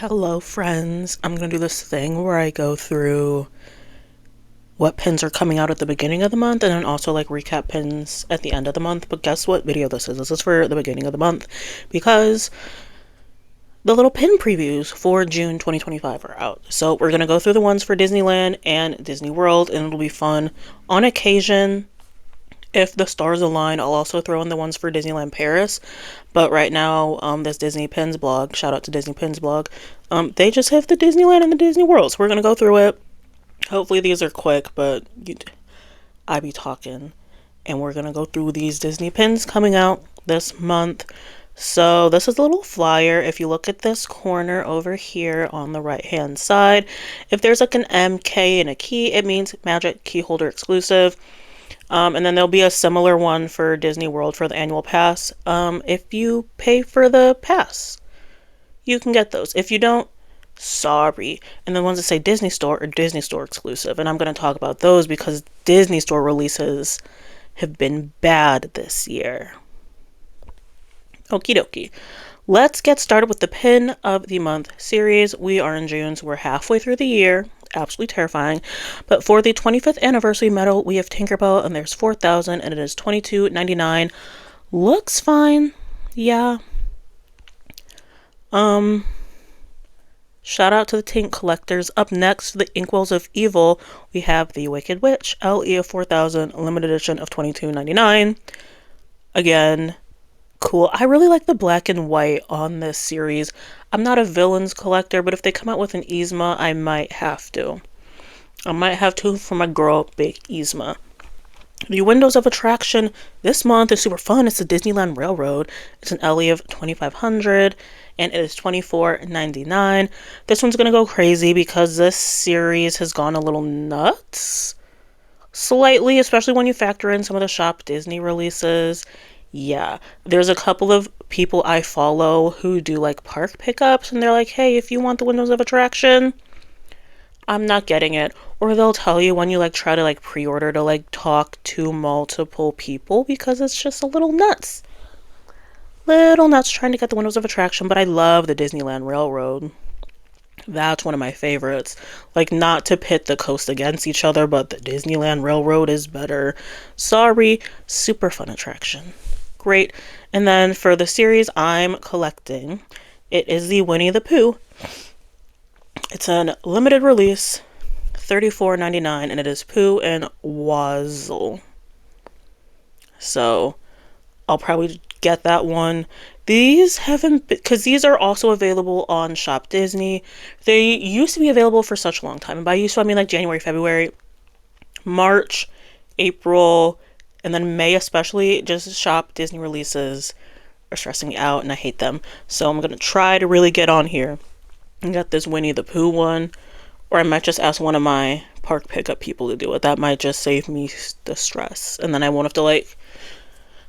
Hello, friends. I'm going to do this thing where I go through what pins are coming out at the beginning of the month and then also like recap pins at the end of the month. But guess what video this is? This is for the beginning of the month because the little pin previews for June 2025 are out. So we're going to go through the ones for Disneyland and Disney World, and it'll be fun. On occasion, if the stars align, I'll also throw in the ones for Disneyland Paris. But right now, this Disney Pins blog, shout out to Disney Pins blog, they just have the Disneyland and the Disney World. So we're going to go through it. Hopefully these are quick, but I be talking. And we're going to go through these Disney pins coming out this month. So this is a little flyer. If you look at this corner over here on the right hand side, if there's like an MK and a key, it means Magic Key Holder exclusive. And then there'll be a similar one for Disney World for the annual pass. If you pay for the pass, you can get those. If you don't, sorry. And the ones that say Disney Store are Disney Store exclusive. And I'm going to talk about those because Disney Store releases have been bad this year. Okie dokie. Let's get started with the Pin of the Month series. We are in June, so we're halfway through the year. Absolutely terrifying. But for the 25th anniversary medal, we have Tinkerbell, and there's 4,000, and it is $22.99. Looks fine. Yeah. Shout out to the Tink collectors. Up next, the Inkwells of Evil, we have the Wicked Witch, LE of 4,000, limited edition of $22.99. Again, cool. I really like the black and white on this series. I'm not a villains collector, but if they come out with an Yzma, I might have to. I might have to for my girl, Big Yzma. The Windows of Attraction this month is super fun. It's the Disneyland Railroad. It's an LE of 2,500 and it is $24.99. This one's going to go crazy because this series has gone a little nuts. Slightly, especially when you factor in some of the Shop Disney releases. Yeah, there's a couple of people I follow who do like park pickups and they're like, hey, if you want the Windows of Attraction, I'm not getting it. Or they'll tell you when you like try to like pre-order to like talk to multiple people because it's just a little nuts. Little nuts trying to get the Windows of Attraction, but I love the Disneyland Railroad. That's one of my favorites. Like, not to pit the coast against each other, but the Disneyland Railroad is better. Sorry, super fun attraction. Great. And then for the series I'm collecting, it is the Winnie the Pooh. It's a limited release, $34.99, and it is Pooh and Wazzle. So I'll probably get that one. These haven't been, because these are also available on Shop Disney. They used to be available for such a long time. And by used to, I mean like January, February, March, April, and then May especially. Just Shop Disney releases are stressing me out and I hate them. So I'm going to try to really get on here and get this Winnie the Pooh one. Or I might just ask one of my park pickup people to do it. That might just save me the stress. And then I won't have to like...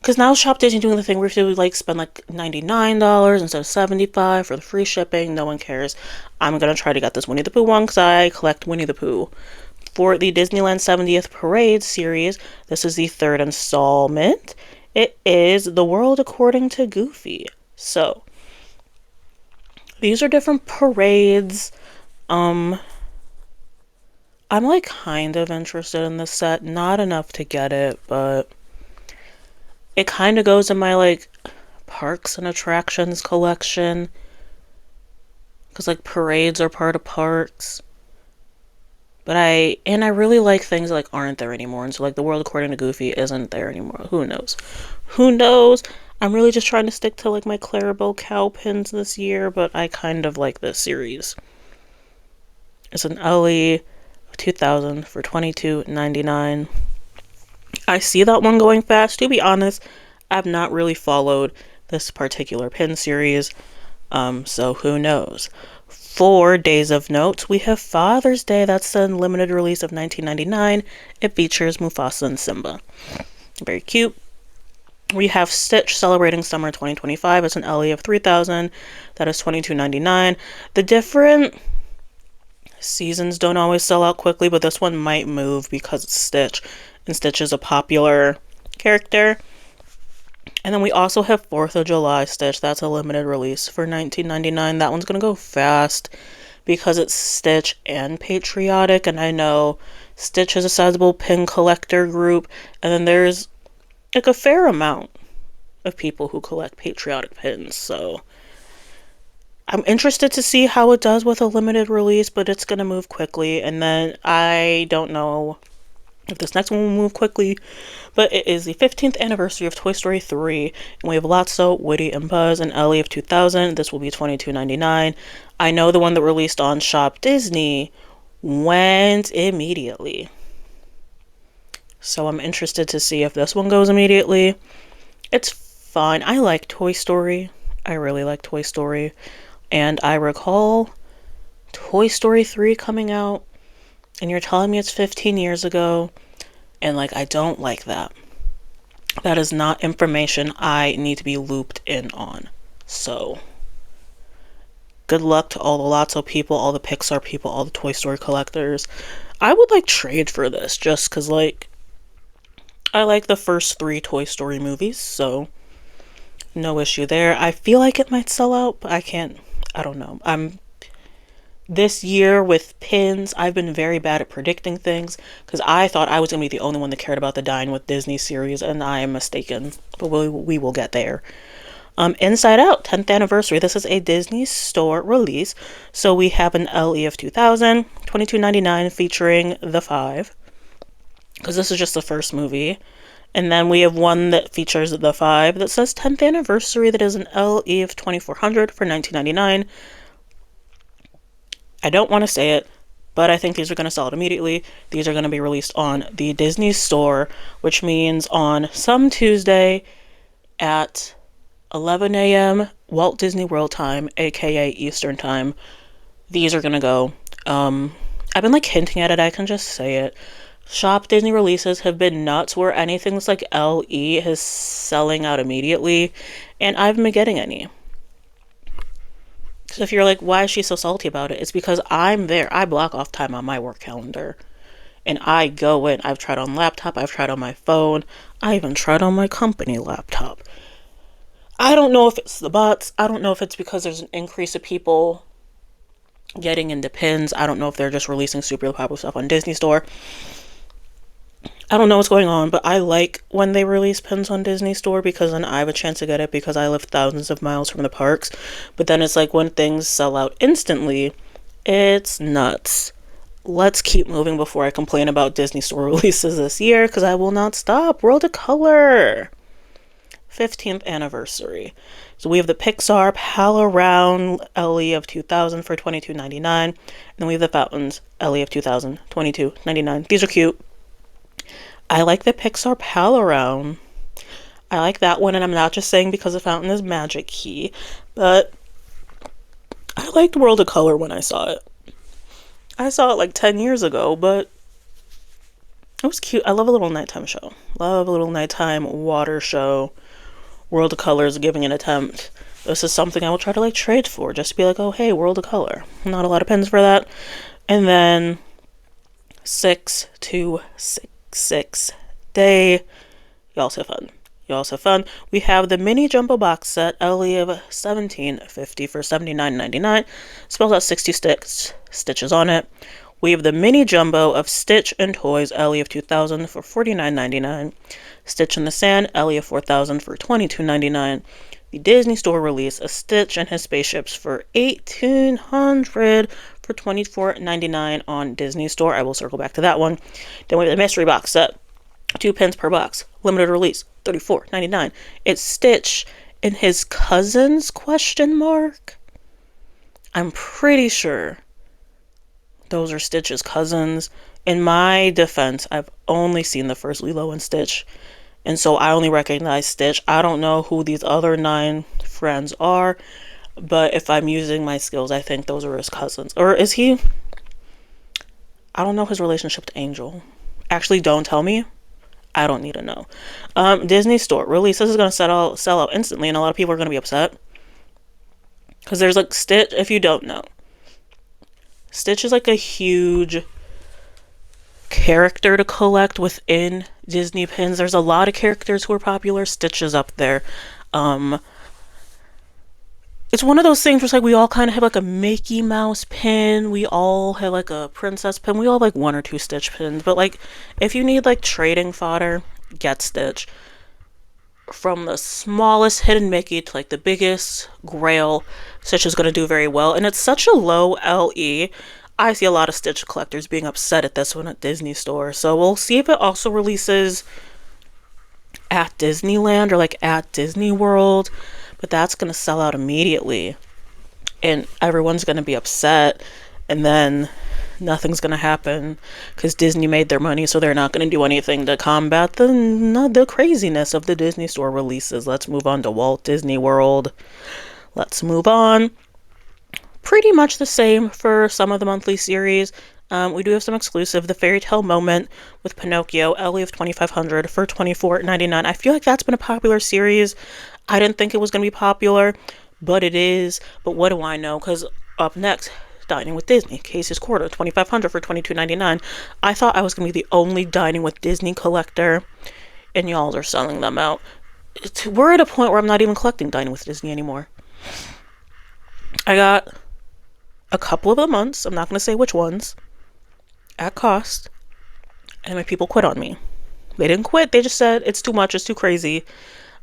Because now Shop Disney doing the thing where if you like spend like $99 instead of $75 for the free shipping, no one cares. I'm going to try to get this Winnie the Pooh one because I collect Winnie the Pooh. For the Disneyland 70th Parade series, this is the third installment. It is The World According to Goofy. So, these are different parades. I'm like kind of interested in this set. Not enough to get it, but... it kind of goes in my, like, parks and attractions collection. Because, like, parades are part of parks. But I really like things that, like, aren't there anymore. And so, like, The World According to Goofy isn't there anymore. Who knows? Who knows? I'm really just trying to stick to, like, my Clarabelle cow pins this year. But I kind of like this series. It's an LE of 2,000 for $22.99. I see that one going fast. To be honest, I've not really followed this particular pin series, so who knows. For Days of Notes, we have Father's Day. That's the limited release of $19.99. It features Mufasa and Simba. Very cute. We have Stitch celebrating summer 2025. It's an LE of 3,000. That is $22.99. The different seasons don't always sell out quickly, but this one might move because it's Stitch. And Stitch is a popular character. And then we also have 4th of July Stitch. That's a limited release for $19.99. That one's going to go fast because it's Stitch and patriotic. And I know Stitch has a sizable pin collector group. And then there's like a fair amount of people who collect patriotic pins. So I'm interested to see how it does with a limited release, but it's going to move quickly. And then I don't know if this next one will move quickly, but it is the 15th anniversary of Toy Story 3, and we have Lotso, Woody, and Buzz, and Ellie of 2000. This will be $22.99. I know the one that released on Shop Disney went immediately, so I'm interested to see if this one goes immediately. It's fine. I like Toy Story. I really like Toy Story. And I recall Toy Story 3 coming out, and you're telling me it's 15 years ago, and like, I don't like that. That is not information I need to be looped in on. So, good luck to all the Lotso people, all the Pixar people, all the Toy Story collectors. I would like trade for this, just because, like, I like the first 3 Toy Story movies, so no issue there. I feel like it might sell out, but I don't know. This year with pins, I've been very bad at predicting things because I thought I was going to be the only one that cared about the Dine with Disney series, and I am mistaken, but we will get there. Inside Out, 10th anniversary. This is a Disney Store release. So we have an LE of 2000, $22.99 featuring the 5, because this is just the first movie. And then we have one that features the 5 that says 10th anniversary, that is an LE of 2400 for $19.99. I don't want to say it, but I think these are going to sell it immediately. These are going to be released on the Disney Store, which means on some Tuesday at 11 a.m. Walt Disney World time, aka Eastern time. These are going to go. I've been like hinting at it. I can just say it. Shop Disney releases have been nuts, where anything that's like LE is selling out immediately, and I haven't been getting any. So if you're like, why is she so salty about it? It's because I'm there. I block off time on my work calendar. And I go in. I've tried on laptop. I've tried on my phone. I even tried on my company laptop. I don't know if it's the bots. I don't know if it's because there's an increase of people getting into pins. I don't know if they're just releasing super popular stuff on Disney Store. I don't know what's going on, but I like when they release pins on Disney Store because then I have a chance to get it because I live thousands of miles from the parks. But then it's like when things sell out instantly, it's nuts. Let's keep moving before I complain about Disney Store releases this year, because I will not stop. World of Color, 15th anniversary. So we have the Pixar Pal Around LE of 2000 for $22.99. And then we have the Fountains LE of 2000, $22.99. These are cute. I like the Pixar Pal Around. I like that one, and I'm not just saying because the fountain is magic key, but I liked World of Color when I saw it. I saw it like 10 years ago, but it was cute. I love a little nighttime show. Love a little nighttime water show. World of Color is giving an attempt. This is something I will try to like trade for, just to be like, oh hey, World of Color. Not a lot of pins for that. And then 6 day. You also have fun. We have the mini jumbo box set LE of 1750 for $79.99. Spells out 60 stitches on it. We have the mini jumbo of Stitch and Toys LE of 2000 for $49.99. Stitch in the Sand LE of 4000 for $22.99. The Disney Store release a Stitch and his spaceships for $1,800 for $24.99 on Disney Store. I will circle back to that one. Then we have the mystery box set, 2 pins per box, limited release, $34.99. It's Stitch and his cousins, ? I'm pretty sure those are Stitch's cousins. In my defense, I've only seen the first Lilo and Stitch, and so I only recognize Stitch. I don't know who these other 9 friends are, but if I'm using my skills, I think those are his cousins. Or is he? I don't know his relationship to Angel. Actually, don't tell me. I don't need to know. Disney Store release. This is going to sell out instantly, and a lot of people are going to be upset. Because there's like Stitch, if you don't know. Stitch is like a huge character to collect within Disney pins. There's a lot of characters who are popular. Stitch is up there. Um, it's one of those things where it's like we all kind of have like a Mickey Mouse pin. We all have like a princess pin. We all have like one or two Stitch pins. But like if you need like trading fodder, get Stitch. From the smallest hidden Mickey to like the biggest Grail, Stitch is going to do very well. And it's such a low LE. I see a lot of Stitch collectors being upset at this one at Disney Store. So we'll see if it also releases at Disneyland or like at Disney World. But that's going to sell out immediately. And everyone's going to be upset. And then nothing's going to happen because Disney made their money, so they're not going to do anything to combat the craziness of the Disney Store releases. Let's move on to Walt Disney World. Let's move on. Pretty much the same for some of the monthly series. We do have some exclusive. The Fairy Tale Moment with Pinocchio, LE of 2500 for $24.99. I feel like that's been a popular series. I didn't think it was going to be popular, but it is. But what do I know? Because up next, Dining with Disney, Casey's Quarter, 2500 for $22.99. I thought I was going to be the only Dining with Disney collector, and y'all are selling them out. We're at a point where I'm not even collecting Dining with Disney anymore. I got a couple of the months, I'm not going to say which ones, at cost, and my people quit on me. They didn't quit, they just said, it's too much, it's too crazy,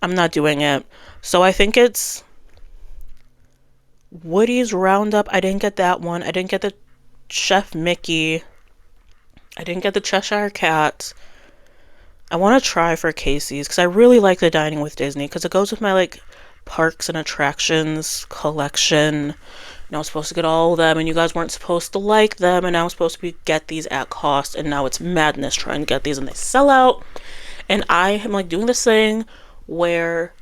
I'm not doing it. So I think it's Woody's Roundup. I didn't get that one. I didn't get the Chef Mickey. I didn't get the Cheshire Cat. I want to try for Casey's because I really like the Dining with Disney because it goes with my like parks and attractions collection. And I was supposed to get all of them, and you guys weren't supposed to like them, and I was supposed to get these at cost, and now it's madness trying to get these, and they sell out. And I am like doing this thing where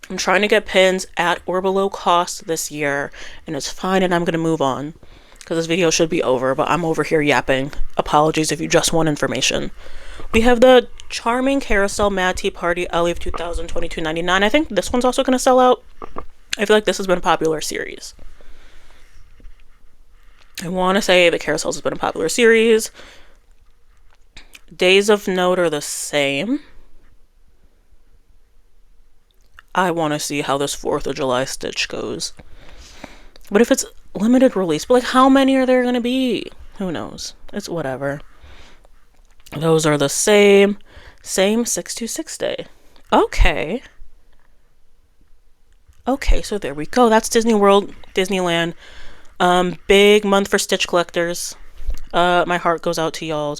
I'm trying to get pins at or below cost this year, and it's fine, and I'm going to move on because this video should be over, but I'm over here yapping. Apologies if you just want information. We have the Charming Carousel Mad Tea Party LE of 2022.99. I think this one's also going to sell out. I feel like this has been a popular series. I want to say the Carousels has been a popular series. Days of Note are the same. I want to see how this 4th of July Stitch goes. But if it's limited release, but like how many are there going to be? Who knows? It's whatever. Those are the same 626 day. Okay. Okay, so there we go. That's Disney World, Disneyland. Big month for Stitch collectors. My heart goes out to y'all.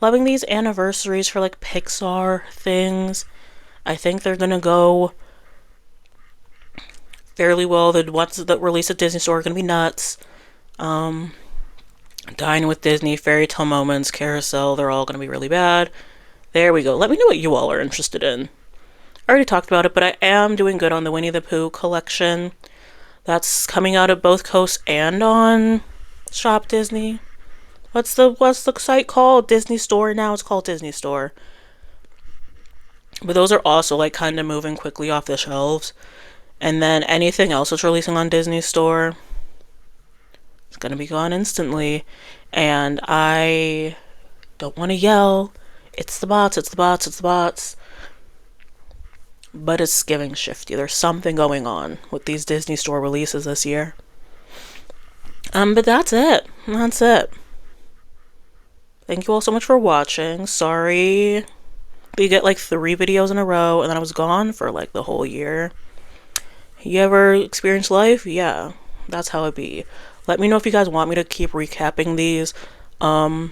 Loving these anniversaries for like Pixar things. I think they're gonna go fairly well. The ones that release at Disney Store are gonna be nuts. Dine with Disney, Fairy Tale Moments, Carousel, they're all gonna be really bad. There we go. Let me know what you all are interested in. I already talked about it, but I am doing good on the Winnie the Pooh collection. That's coming out at both coasts and on Shop Disney. What's the site called? Disney Store now? It's called Disney Store. But those are also like kind of moving quickly off the shelves. And then anything else that's releasing on Disney Store, it's gonna be gone instantly. And I don't want to yell. It's the bots, it's the bots, it's the bots. But it's giving shifty. There's something going on with these Disney Store releases this year. But that's it. That's it. Thank you all so much for watching. Sorry you get like 3 videos in a row and then I was gone for like the whole year. You ever experience life? Yeah, that's how it be. Let me know if you guys want me to keep recapping these. I'm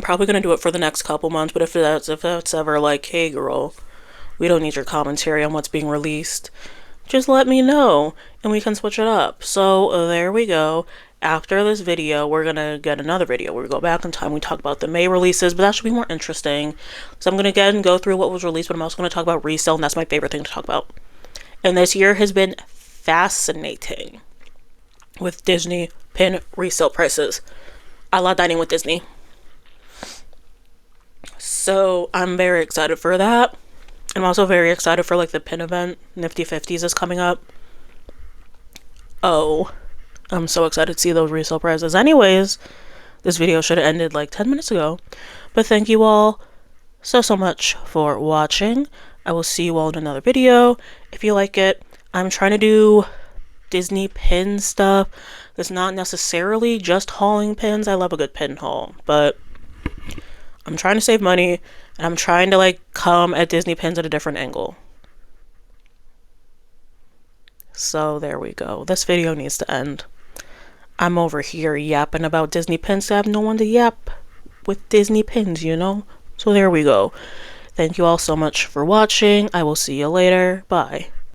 probably gonna do it for the next couple months, but if that's ever like, hey girl, we don't need your commentary on what's being released, just let me know and we can switch it up. So there we go. After this video, we're gonna get another video where we go back in time. We talk about the May releases, but that should be more interesting. So I'm gonna again go through what was released, but I'm also gonna talk about resale, and that's my favorite thing to talk about. And this year has been fascinating with Disney pin resale prices. I love dining with Disney. So I'm very excited for that. I'm also very excited for like the pin event. Nifty 50s is coming up. Oh, I'm so excited to see those resale prices. Anyways, this video should have ended like 10 minutes ago. But thank you all so much for watching. I will see you all in another video. If you like it, I'm trying to do Disney pin stuff. It's not necessarily just hauling pins. I love a good pin haul, but I'm trying to save money and I'm trying to like come at Disney pins at a different angle. So there we go. This video needs to end. I'm over here yapping about Disney pins. I have no one to yap with Disney pins, you know? So there we go. Thank you all so much for watching. I will see you later. Bye.